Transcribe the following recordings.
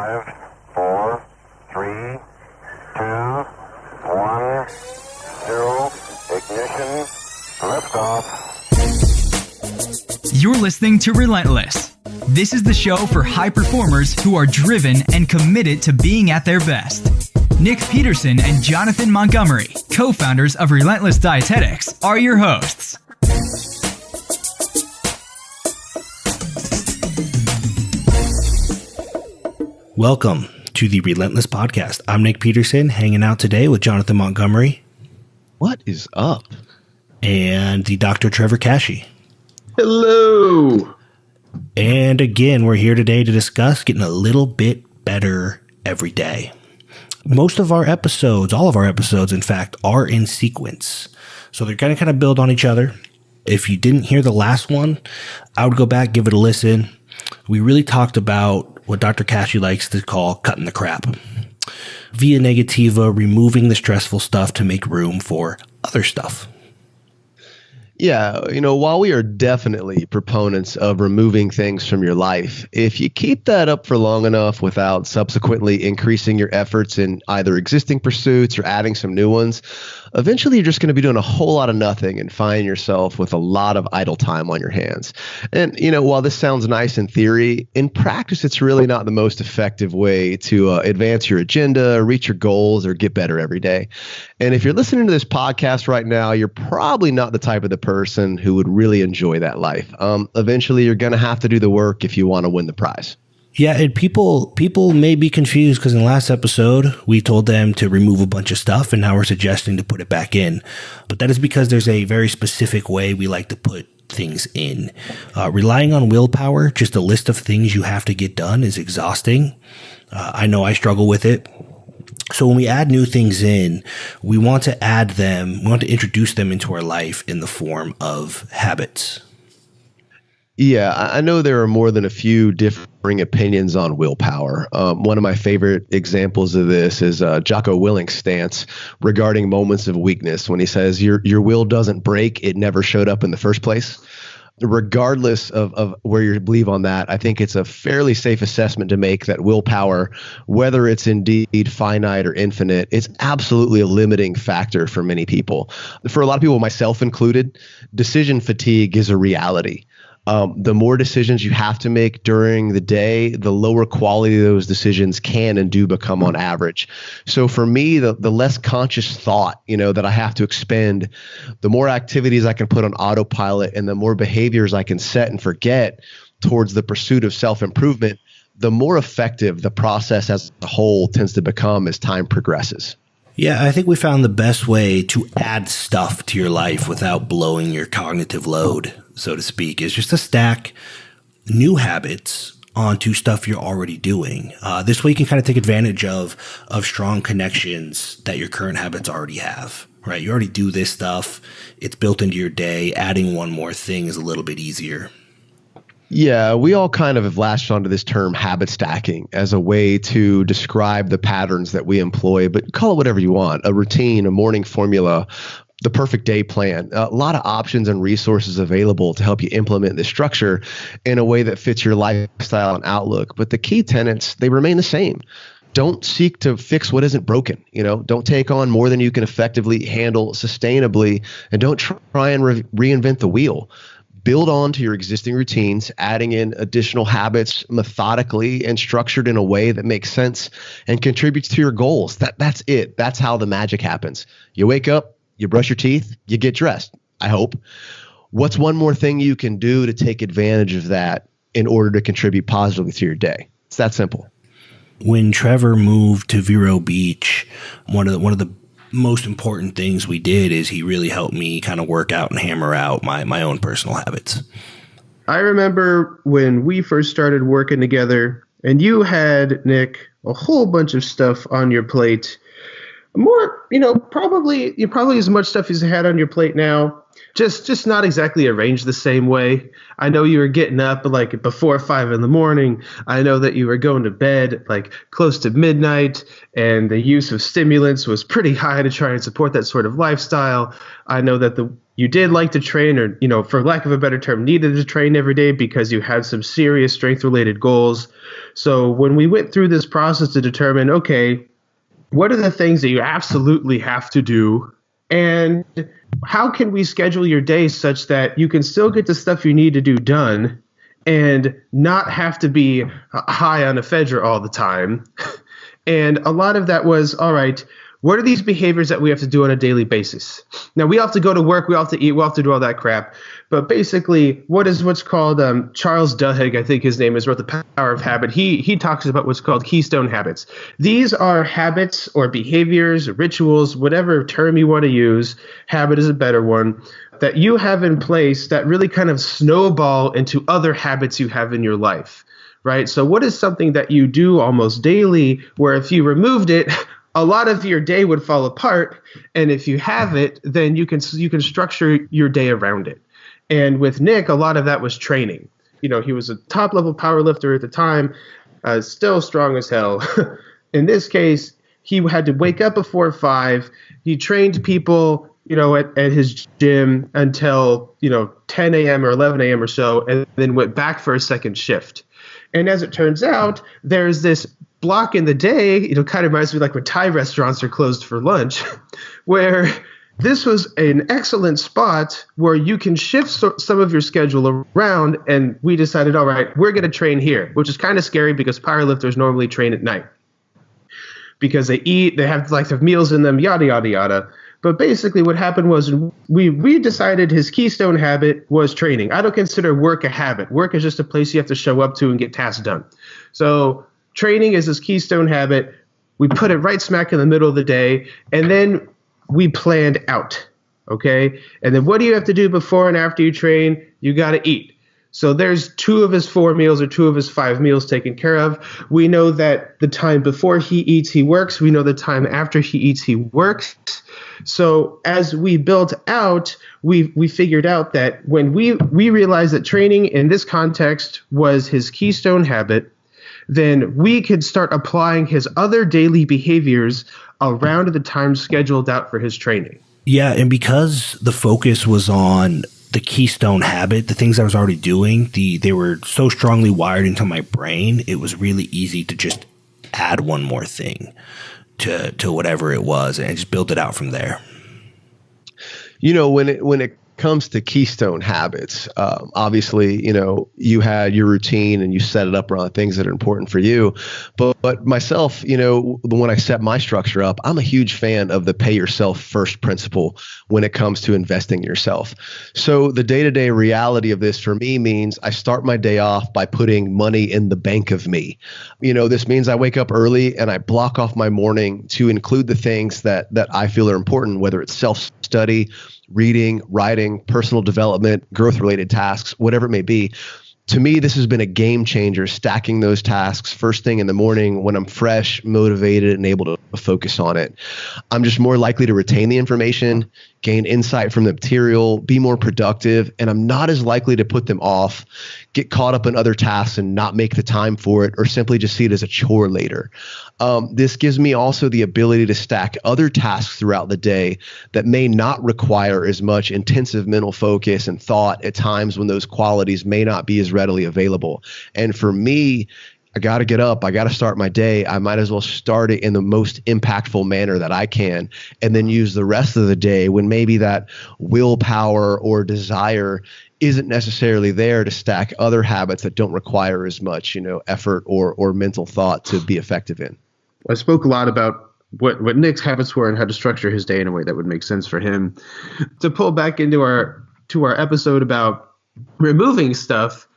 5, 4, 3, 2, 1, 0, ignition, liftoff. You're listening to Relentless. This is the show for high performers who are driven and committed to being at their best. Nic Peterson and Jonathan Montgomery, co-founders of Relentless Dietetics, are your hosts. Welcome to the Relentless Podcast. I'm Nic Peterson, hanging out today with Jonathan Montgomery. What is up? And the Dr. Trevor Kashey. Hello. And again, we're here today to discuss getting a little bit better every day. Most of our episodes, all of our episodes, in fact, are in sequence. So they're going to kind of build on each other. If you didn't hear the last one, I would go back, give it a listen. We really talked about what Dr. Kashey likes to call cutting the crap. Via negativa, removing the stressful stuff to make room for other stuff. Yeah, while we are definitely proponents of removing things from your life, if you keep that up for long enough without subsequently increasing your efforts in either existing pursuits or adding some new ones, eventually you're just going to be doing a whole lot of nothing and find yourself with a lot of idle time on your hands. And, while this sounds nice in theory, in practice, it's really not the most effective way to advance your agenda, reach your goals, or get better every day. And if you're listening to this podcast right now, you're probably not the type of the person who would really enjoy that life. Eventually, you're going to have to do the work if you want to win the prize. Yeah, and people may be confused because in the last episode, we told them to remove a bunch of stuff, and now we're suggesting to put it back in. But that is because there's a very specific way we like to put things in. Relying on willpower, just a list of things you have to get done, is exhausting. I know I struggle with it. So when we add new things in, we want to add them, we want to introduce them into our life in the form of habits. Yeah, I know there are more than a few differing opinions on willpower. One of my favorite examples of this is Jocko Willink's stance regarding moments of weakness when he says, your will doesn't break, it never showed up in the first place. Regardless of where you believe on that, I think it's a fairly safe assessment to make that willpower, whether it's indeed finite or infinite, it's absolutely a limiting factor for many people. For a lot of people, myself included, decision fatigue is a reality. The more decisions you have to make during the day, the lower quality those decisions can and do become on average. So for me, the less conscious thought, that I have to expend, the more activities I can put on autopilot and the more behaviors I can set and forget towards the pursuit of self-improvement, the more effective the process as a whole tends to become as time progresses. Yeah, I think we found the best way to add stuff to your life without blowing your cognitive load, so to speak, is just to stack new habits onto stuff you're already doing. This way you can kind of take advantage of strong connections that your current habits already have, right? You already do this stuff. It's built into your day. Adding one more thing is a little bit easier. Yeah, we all kind of have latched onto this term habit stacking as a way to describe the patterns that we employ, but call it whatever you want, a routine, a morning formula, the perfect day plan, a lot of options and resources available to help you implement this structure in a way that fits your lifestyle and outlook. But the key tenets, they remain the same. Don't seek to fix what isn't broken. Don't take on more than you can effectively handle sustainably, and don't try and reinvent the wheel. Build on to your existing routines, adding in additional habits methodically and structured in a way that makes sense and contributes to your goals. That's it. That's how the magic happens. You wake up, you brush your teeth, you get dressed, I hope. What's one more thing you can do to take advantage of that in order to contribute positively to your day? It's that simple. When Trevor moved to Vero Beach, one of the most important things we did is he really helped me kind of work out and hammer out my own personal habits. I remember when we first started working together and you had, Nic, a whole bunch of stuff on your plate. More, probably as much stuff as you had on your plate now. just not exactly arranged the same way. I know you were getting up like before 5 a.m. I know that you were going to bed like close to midnight, and the use of stimulants was pretty high to try and support that sort of lifestyle. I know that you did like to train, or, for lack of a better term, needed to train every day because you had some serious strength-related goals. So when we went through this process to determine, okay, what are the things that you absolutely have to do, and how can we schedule your day such that you can still get the stuff you need to do done and not have to be high on ephedra all the time? And a lot of that was, all right, what are these behaviors that we have to do on a daily basis? Now, we all have to go to work, we all have to eat, we all have to do all that crap. But basically, what's called Charles Duhigg, I think his name is, wrote The Power of Habit. He talks about what's called keystone habits. These are habits or behaviors, rituals, whatever term you want to use. Habit is a better one, that you have in place that really kind of snowball into other habits you have in your life, right? So what is something that you do almost daily where if you removed it, a lot of your day would fall apart, and if you have it, then you can structure your day around it. And with Nic, a lot of that was training. He was a top-level power lifter at the time, still strong as hell. In this case, he had to wake up before 5. He trained people, at his gym until 10 a.m. or 11 a.m. or so, and then went back for a second shift. And as it turns out, there's this block in the day, kind of reminds me like when Thai restaurants are closed for lunch, where this was an excellent spot where you can shift some of your schedule around. And we decided, all right, we're going to train here, which is kind of scary because powerlifters normally train at night because they eat, they have meals in them, yada, yada, yada. But basically what happened was we decided his keystone habit was training. I don't consider work a habit. Work is just a place you have to show up to and get tasks done. So training is his keystone habit. We put it right smack in the middle of the day, and then we planned out, okay? And then what do you have to do before and after you train? You got to eat. So there's 2 of his 4 meals or 2 of his 5 meals taken care of. We know that the time before he eats, he works. We know the time after he eats, he works. So as we built out, we figured out that when we realized that training in this context was his keystone habit, then we could start applying his other daily behaviors around the time scheduled out for his training. Yeah, and because the focus was on the keystone habit, the things I was already doing, they were so strongly wired into my brain, it was really easy to just add one more thing to whatever it was and just build it out from there. When it comes to keystone habits, obviously, you had your routine and you set it up around the things that are important for you. But myself, when I set my structure up, I'm a huge fan of the pay yourself first principle when it comes to investing in yourself. So the day-to-day reality of this for me means I start my day off by putting money in the bank of me. This means I wake up early and I block off my morning to include the things that I feel are important, whether it's self-study, reading, writing, personal development, growth-related tasks, whatever it may be. To me, this has been a game changer, stacking those tasks first thing in the morning when I'm fresh, motivated, and able to focus on it. I'm just more likely to retain the information, gain insight from the material, be more productive, and I'm not as likely to put them off, get caught up in other tasks and not make the time for it, or simply just see it as a chore later. This gives me also the ability to stack other tasks throughout the day that may not require as much intensive mental focus and thought at times when those qualities may not be as readily available. And for me, I got to get up. I got to start my day. I might as well start it in the most impactful manner that I can, and then use the rest of the day when maybe that willpower or desire isn't necessarily there to stack other habits that don't require as much, effort or mental thought to be effective in. I spoke a lot about what Nic's habits were and how to structure his day in a way that would make sense for him. To pull back into our episode about removing stuff,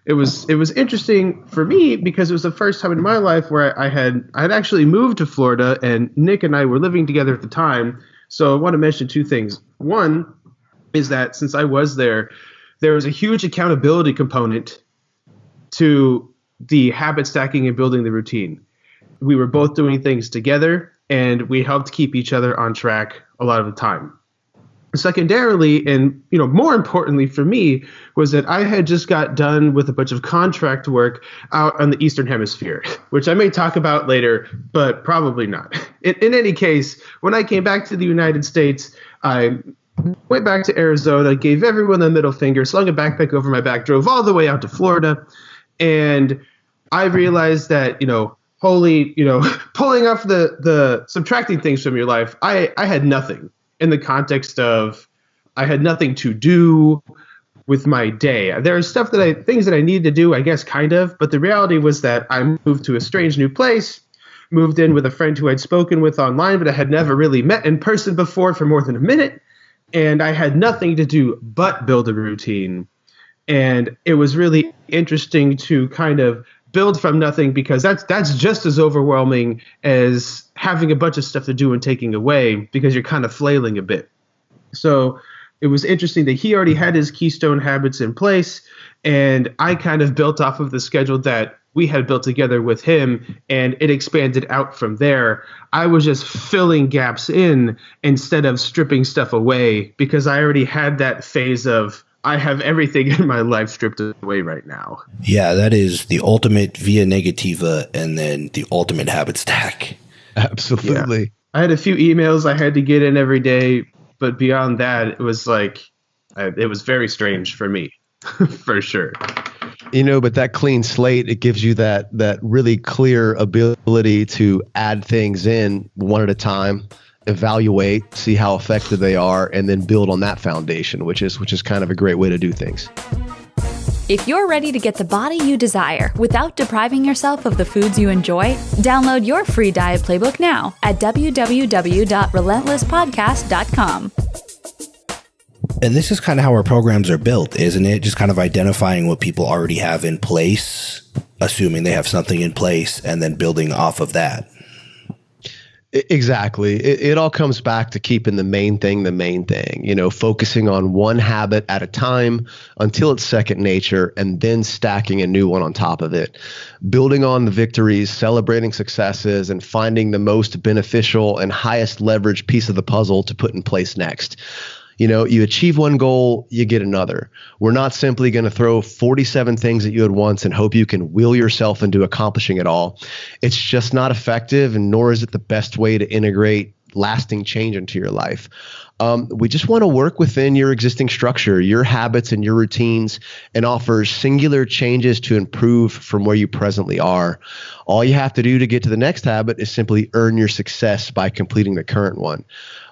it was interesting for me because it was the first time in my life where I had actually moved to Florida, and Nic and I were living together at the time. So I want to mention 2 things. One is that since I was there was a huge accountability component to the habit stacking and building the routine. We were both doing things together, and we helped keep each other on track a lot of the time. Secondarily, and more importantly for me, was that I had just got done with a bunch of contract work out on the Eastern Hemisphere, which I may talk about later, but probably not. In any case, when I came back to the United States, I went back to Arizona, gave everyone the middle finger, slung a backpack over my back, drove all the way out to Florida, and I realized that, pulling off the subtracting things from your life, I had nothing. In the context of I had nothing to do with my day. There are things that I needed to do, I guess, kind of, but the reality was that I moved to a strange new place, moved in with a friend who I'd spoken with online, but I had never really met in person before for more than a minute, and I had nothing to do but build a routine. And it was really interesting to kind of build from nothing, because that's just as overwhelming as having a bunch of stuff to do and taking away, because you're kind of flailing a bit. So it was interesting that he already had his keystone habits in place, and I kind of built off of the schedule that we had built together with him, and it expanded out from there. I was just filling gaps in instead of stripping stuff away, because I already had that phase of I have everything in my life stripped away right now. Yeah, that is the ultimate via negativa and then the ultimate habit stack. Absolutely. Yeah. I had a few emails I had to get in every day, but beyond that, it was it was very strange for me, for sure. But that clean slate, it gives you that really clear ability to add things in one at a time, evaluate, see how effective they are, and then build on that foundation, which is kind of a great way to do things. If you're ready to get the body you desire without depriving yourself of the foods you enjoy, download your free diet playbook now at www.relentlesspodcast.com. And this is kind of how our programs are built, isn't it? Just kind of identifying what people already have in place, assuming they have something in place, and then building off of that. Exactly. It all comes back to keeping the main thing, focusing on one habit at a time until it's second nature, and then stacking a new one on top of it. Building on the victories, celebrating successes, and finding the most beneficial and highest leverage piece of the puzzle to put in place next. You achieve one goal, you get another. We're not simply going to throw 47 things at you at once and hope you can will yourself into accomplishing it all. It's just not effective, and nor is it the best way to integrate lasting change into your life. We just want to work within your existing structure, your habits and your routines, and offer singular changes to improve from where you presently are. All you have to do to get to the next habit is simply earn your success by completing the current one.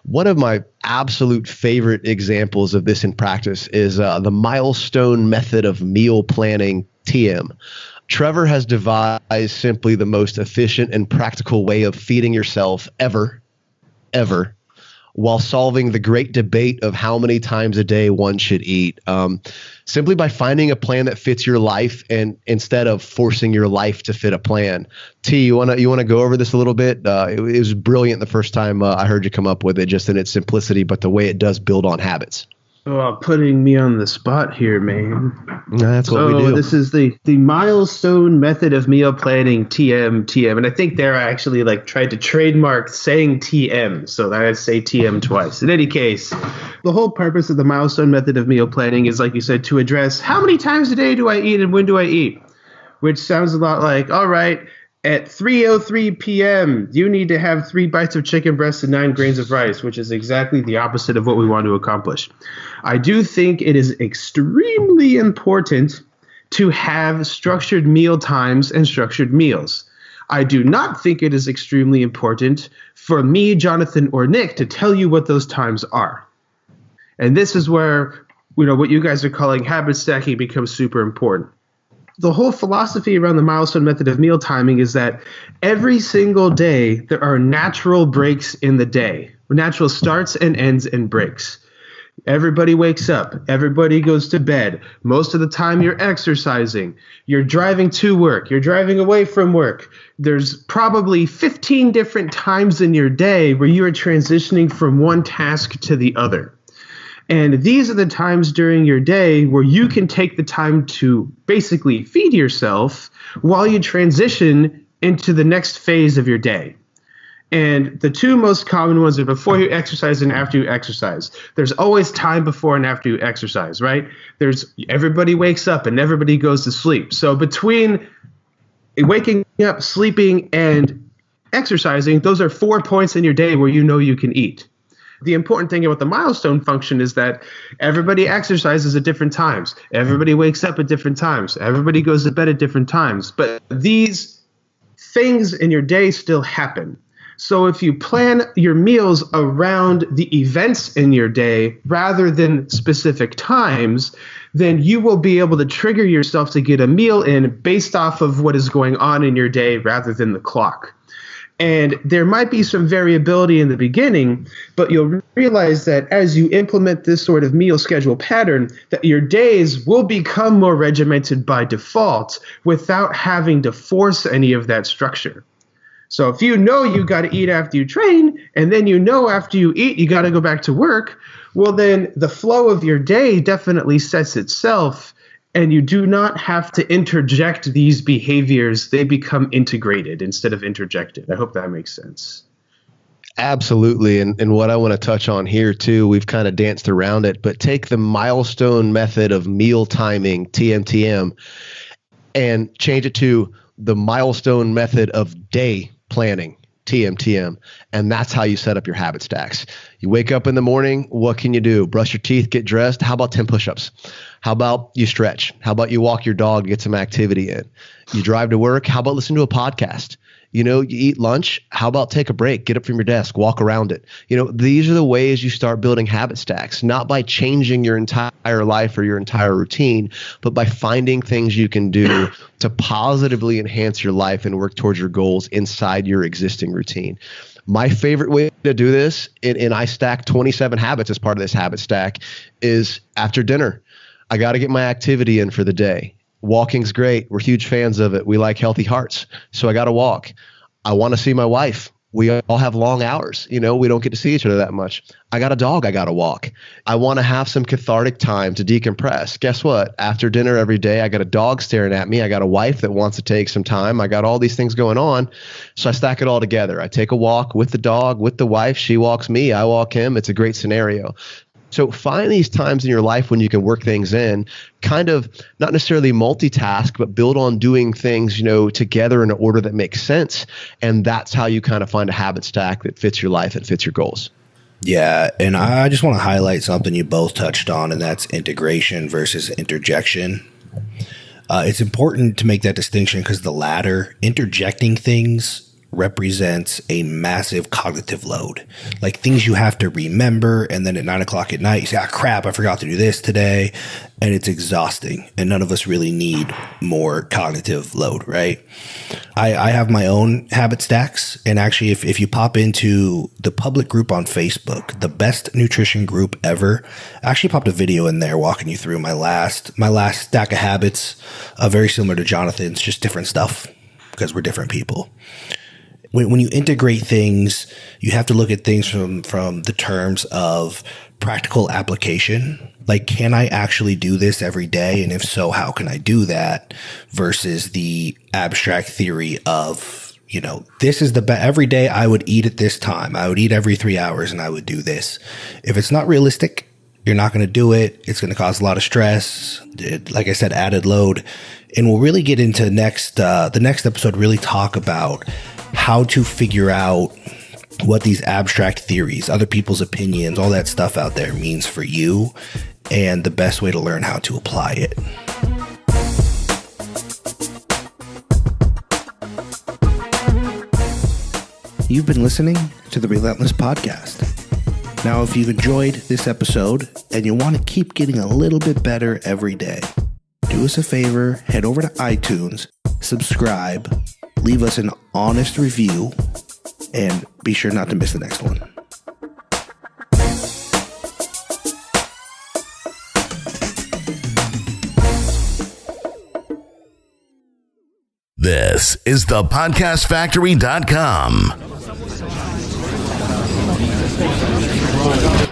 One of my absolute favorite examples of this in practice is the milestone method of meal planning, TM. Trevor has devised simply the most efficient and practical way of feeding yourself ever, while solving the great debate of how many times a day one should eat, simply by finding a plan that fits your life, and instead of forcing your life to fit a plan. T, you wanna go over this a little bit? It was brilliant the first time I heard you come up with it, just in its simplicity, but the way it does build on habits. Oh, putting me on the spot here, man. That's what we do. This is the milestone method of meal planning, TM. And I think they're actually tried to trademark saying TM, so that I say TM twice. In any case, the whole purpose of the milestone method of meal planning is, like you said, to address how many times a day do I eat and when do I eat? Which sounds a lot like, all right, at 3:03 p.m., you need to have 3 bites of chicken breast and 9 grains of rice, which is exactly the opposite of what we want to accomplish. I do think it is extremely important to have structured meal times and structured meals. I do not think it is extremely important for me, Jonathan, or Nick to tell you what those times are. And this is where, what you guys are calling habit stacking becomes super important. The whole philosophy around the milestone method of meal timing is that every single day there are natural breaks in the day, natural starts and ends and breaks. Everybody wakes up. Everybody goes to bed. Most of the time you're exercising. You're driving to work. You're driving away from work. There's probably 15 different times in your day where you are transitioning from one task to the other. And these are the times during your day where you can take the time to basically feed yourself while you transition into the next phase of your day. And the two most common ones are before you exercise and after you exercise. There's always time before and after you exercise, right? Everybody wakes up and everybody goes to sleep. So between waking up, sleeping, and exercising, those are 4 points in your day where you know you can eat. The important thing about the milestone function is that everybody exercises at different times. Everybody wakes up at different times. Everybody goes to bed at different times. But these things in your day still happen. So if you plan your meals around the events in your day rather than specific times, then you will be able to trigger yourself to get a meal in based off of what is going on in your day rather than the clock. And there might be some variability in the beginning, but you'll realize that as you implement this sort of meal schedule pattern, that your days will become more regimented by default without having to force any of that structure. So if you know you got to eat after you train, and then you know after you eat you got to go back to work, well then the flow of your day definitely sets itself. And you do not have to interject these behaviors. They become integrated instead of interjected. I hope that makes sense. Absolutely. And what I want to touch on here too, we've kind of danced around it, but take the milestone method of meal timing, TMTM, and change it to the milestone method of day planning, TMTM. And that's how you set up your habit stacks. You wake up in the morning, what can you do? Brush your teeth, get dressed. How about 10 push-ups? How about you stretch? How about you walk your dog, get some activity in? You drive to work. How about listen to a podcast? You eat lunch. How about take a break, get up from your desk, walk around it? These are the ways you start building habit stacks, not by changing your entire life or your entire routine, but by finding things you can do to positively enhance your life and work towards your goals inside your existing routine. My favorite way to do this, and I stack 27 habits as part of this habit stack, is after dinner. I got to get my activity in for the day. Walking's great. We're huge fans of it. We like healthy hearts. So I got to walk. I want to see my wife. We all have long hours. We don't get to see each other that much. I got a dog I got to walk. I want to have some cathartic time to decompress. Guess what? After dinner every day, I got a dog staring at me. I got a wife that wants to take some time. I got all these things going on. So I stack it all together. I take a walk with the dog, with the wife. She walks me. I walk him. It's a great scenario. So find these times in your life when you can work things in, kind of not necessarily multitask, but build on doing things, together in an order that makes sense. And that's how you kind of find a habit stack that fits your life and fits your goals. Yeah, and I just want to highlight something you both touched on, and that's integration versus interjection. It's important to make that distinction because the latter, interjecting things, represents a massive cognitive load, like things you have to remember. And then at 9 o'clock at night, you say, crap, I forgot to do this today. And it's exhausting. And none of us really need more cognitive load, right? I have my own habit stacks. And actually, if you pop into the public group on Facebook, the best nutrition group ever, I actually popped a video in there walking you through my last stack of habits, very similar to Jonathan's, just different stuff because we're different people. When you integrate things, you have to look at things from the terms of practical application. Like, can I actually do this every day? And if so, how can I do that? Versus the abstract theory of, this is every day I would eat at this time. I would eat every 3 hours and I would do this. If it's not realistic, you're not going to do it. It's going to cause a lot of stress. Like I said, added load. And we'll really get into the next episode, really talk about how to figure out what these abstract theories, other people's opinions, all that stuff out there means for you, and the best way to learn how to apply it. You've been listening to the Relentless Podcast. Now, if you've enjoyed this episode and you want to keep getting a little bit better every day, do us a favor, head over to iTunes, subscribe, leave us an honest review, and be sure not to miss the next one. This is thepodcastfactory.com.